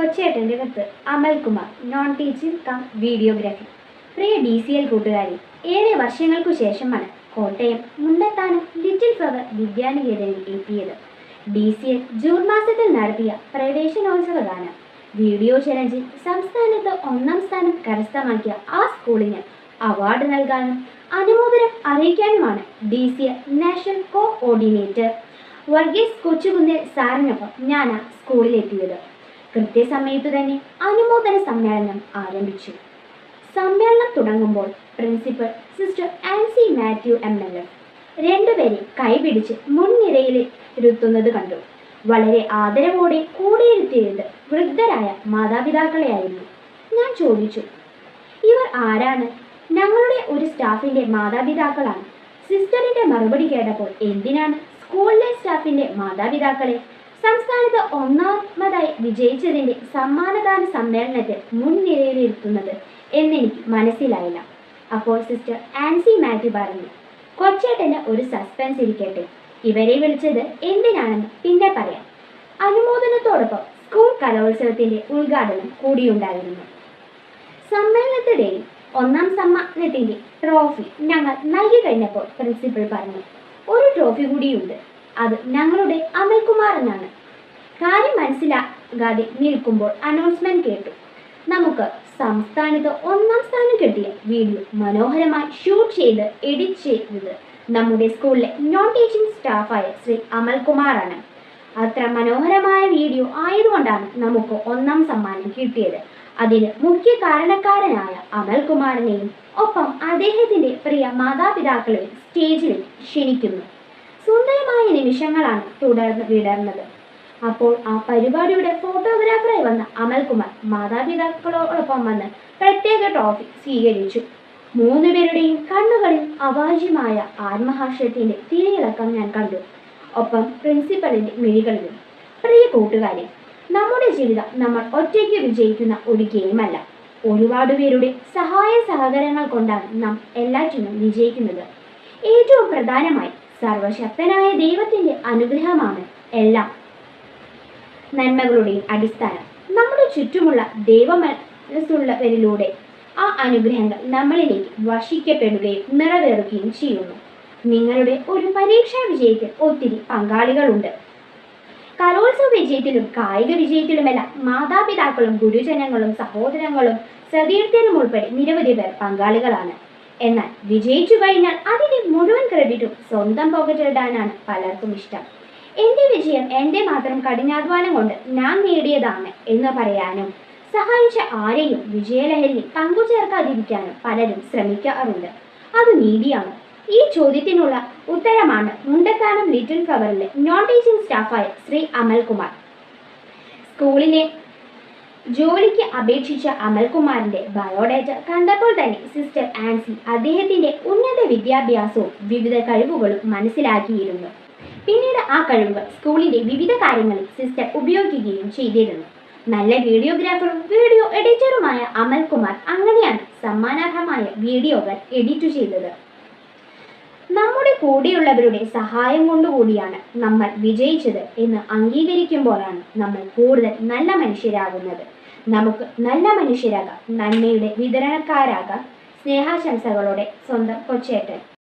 കൊച്ചേട്ടൻ്റെ കത്ത്. Amalkumar, non teaching cum videography. പ്രിയ DCL കൂട്ടുകാരി, ഏറെ വർഷങ്ങൾക്കു ശേഷമാണ് കോട്ടയം മുണ്ടത്താനം ലിറ്റിൽ ഫ്ലവർ വിദ്യാനികേതനിൽ എത്തിയത്. DCL ജൂൺ മാസത്തിൽ നടത്തിയ പ്രവേശനോത്സവ ഗാനം വീഡിയോ ചലഞ്ചിൽ സംസ്ഥാനത്ത് 1ാം സ്ഥാനം കരസ്ഥമാക്കിയ ആ സ്കൂളിന് അവാർഡ് നൽകാനും അനുമോദനം അറിയിക്കാനുമാണ് DCL national coordinator Varghese Kochukunnel സാറിനൊപ്പം ഞാൻ ആ സ്കൂളിലെത്തിയത്. കൃത്യസമയത്തു തന്നെ അനുമോദന സമ്മേളനം ആരംഭിച്ചു. സമ്മേളനം തുടങ്ങുമ്പോൾ principal sister Ancy Mathew MLF രണ്ടുപേരെ കൈപിടിച്ച് മുൻനിരയിലിരുത്തുന്നത് കണ്ടു. വളരെ ആദരവോടെ കൂടിയിരുത്തിയത് വൃദ്ധരായ മാതാപിതാക്കളെയായിരുന്നു. ഞാൻ ചോദിച്ചു, ഇവർ ആരാണ്? ഞങ്ങളുടെ ഒരു സ്റ്റാഫിന്റെ മാതാപിതാക്കളാണ്. സിസ്റ്ററിന്റെ മറുപടി കേട്ടപ്പോൾ, എന്തിനാണ് സ്കൂളിലെ സ്റ്റാഫിന്റെ മാതാപിതാക്കളെ സംസ്ഥാനത്ത് 1ാമതായി വിജയിച്ചതിന്റെ സമ്മാനദാന സമ്മേളനത്തിൽ മുൻനിരയിലിരുത്തുന്നത് എന്നെനിക്ക് മനസ്സിലായില്ല. അപ്പോൾ സിസ്റ്റർ ആൻസി മാത്യു പറഞ്ഞു, കൊച്ചേട്ടന് ഒരു സസ്പെൻസ് ഇരിക്കട്ടെ. ഇവരെ വിളിച്ചത് എന്തിനാണെന്ന് പിന്നെ പറയാം. അനുമോദനത്തോടൊപ്പം സ്കൂൾ കലോത്സവത്തിന്റെ ഉദ്ഘാടനം കൂടിയുണ്ടായിരുന്നു. സമ്മേളനത്തിനിടയിൽ 1ാം സമ്മാനത്തിന്റെ ട്രോഫി ഞങ്ങൾ നൽകി കഴിഞ്ഞപ്പോൾ പ്രിൻസിപ്പൽ പറഞ്ഞു, ഒരു ട്രോഫി കൂടിയുണ്ട്. അത് ഞങ്ങളുടെ അമൽകുമാർ എന്നാണ്. കാര്യം മനസ്സിലാകാതെ നിൽക്കുമ്പോൾ അനൗൺസ്മെന്റ് കേട്ടു. നമുക്ക് സംസ്ഥാനത്ത് 1ാം സ്ഥാനം കിട്ടിയ വീഡിയോ മനോഹരമായി ഷൂട്ട് ചെയ്ത് എഡിറ്റ് ചെയ്തത് നമ്മുടെ സ്കൂളിലെ നോൺ ടീച്ചിങ് സ്റ്റാഫായ ശ്രീ അമൽകുമാറാണ്. അത്ര മനോഹരമായ വീഡിയോ ആയതുകൊണ്ടാണ് നമുക്ക് 1ാം സമ്മാനം കിട്ടിയത്. അതിന് മുഖ്യ കാരണക്കാരനായ അമൽകുമാറിനെയും ഒപ്പം അദ്ദേഹത്തിന്റെ പ്രിയ മാതാപിതാക്കളെയും സ്റ്റേജിൽ ക്ഷണിക്കുന്നു. സുന്ദരമായ നിമിഷങ്ങളാണ് തുടർന്ന് വിടർന്നത്. അപ്പോൾ ആ പരിപാടിയുടെ ഫോട്ടോഗ്രാഫറായി വന്ന അമൽകുമാർ മാതാപിതാക്കളോടൊപ്പം വന്ന് പ്രത്യേക ട്രോഫി സ്വീകരിച്ചു. 3 പേരുടെയും കണ്ണുകളിൽ അവാച്യമായ ആത്മഹാസ്യത്തിന്റെ തിരയിളക്കം ഞാൻ കണ്ടു. ഒപ്പം പ്രിൻസിപ്പലിന്റെ മിഴികളിലും. പ്രിയ കൂട്ടുകാരെ, നമ്മുടെ ജീവിതം നമ്മൾ ഒറ്റയ്ക്ക് വിജയിക്കുന്ന ഒരു ഗെയിമല്ല. ഒരുപാട് പേരുടെ സഹായ സഹകരണങ്ങൾ കൊണ്ടാണ് നാം എല്ലാറ്റിനും വിജയിക്കുന്നത്. ഏറ്റവും പ്രധാനമായി സർവശക്തനായ ദൈവത്തിന്റെ അനുഗ്രഹമാണ് എല്ലാ നന്മകളുടെയും അടിസ്ഥാനം. നമ്മുടെ ചുറ്റുമുള്ള ദൈവമനസ്സുള്ളവരിലൂടെ ആ അനുഗ്രഹങ്ങൾ നമ്മളിലേക്ക് വർഷിക്കപ്പെടുകയും നിറവേറുകയും ചെയ്യുന്നു. നിങ്ങളുടെ ഒരു പരീക്ഷാ വിജയത്തിൽ ഒത്തിരി പങ്കാളികളുണ്ട്. കലോത്സവ വിജയത്തിലും കായിക വിജയത്തിലുമെല്ലാം മാതാപിതാക്കളും ഗുരുജനങ്ങളും സഹോദരങ്ങളും സതീർത്ഥ്യനും ഉൾപ്പെടെ നിരവധി പേർ പങ്കാളികളാണ്. എന്നാൽ വിജയിച്ചു കഴിഞ്ഞാൽ അതിന്റെ മുഴുവൻ ക്രെഡിറ്റും സ്വന്തം പോക്കറ്റിലിടാനാണ് പലർക്കും ഇഷ്ടം. എന്റെ വിജയം എന്റെ മാത്രം കഠിനാധ്വാനം കൊണ്ട് ഞാൻ നേടിയതാണ് എന്ന് പറയാനും സഹായിച്ച ആരെയും വിജയലഹരിയിൽ പങ്കുചേർക്കാതിരിക്കാനും പലരും ശ്രമിക്കാറുണ്ട്. അത് നീതിയാണ്. ഈ ചോദ്യത്തിനുള്ള ഉത്തരമാണ് മുണ്ടത്താനം ലിറ്റിൽ ഫ്ലവറിലെ നോൺ ടീച്ചിങ് സ്റ്റാഫായ ശ്രീ അമൽകുമാർ. സ്കൂളിലെ ജോലിക്ക് അപേക്ഷിച്ച അമൽകുമാറിന്റെ ബയോഡേറ്റ കണ്ടപ്പോൾ തന്നെ സിസ്റ്റർ ആൻസി അദ്ദേഹത്തിന്റെ ഉന്നത വിദ്യാഭ്യാസവും വിവിധ കഴിവുകളും മനസ്സിലാക്കിയിരുന്നു. പിന്നീട് ആ കഴിവുകൾ സ്കൂളിന്റെ വിവിധ കാര്യങ്ങളിൽ സിസ്റ്റർ ഉപയോഗിക്കുകയും ചെയ്തിരുന്നു. നല്ല വീഡിയോഗ്രാഫറും വീഡിയോ എഡിറ്ററുമായ അമൽകുമാർ അങ്ങനെയാണ് സമ്മാനാർഹമായ വീഡിയോകൾ എഡിറ്റ് ചെയ്തത്. നമ്മുടെ കൂടെയുള്ളവരുടെ സഹായം കൊണ്ടുകൂടിയാണ് നമ്മൾ വിജയിച്ചത് എന്ന് അംഗീകരിക്കുമ്പോഴാണ് നമ്മൾ കൂടുതൽ നല്ല മനുഷ്യരാകുന്നത്. നമുക്ക് നല്ല മനുഷ്യരാകാം, നന്മയുടെ വിതരണക്കാരാകാം. സ്നേഹാശംസകളോടെ സ്വന്തം കൊച്ചേട്ടൻ.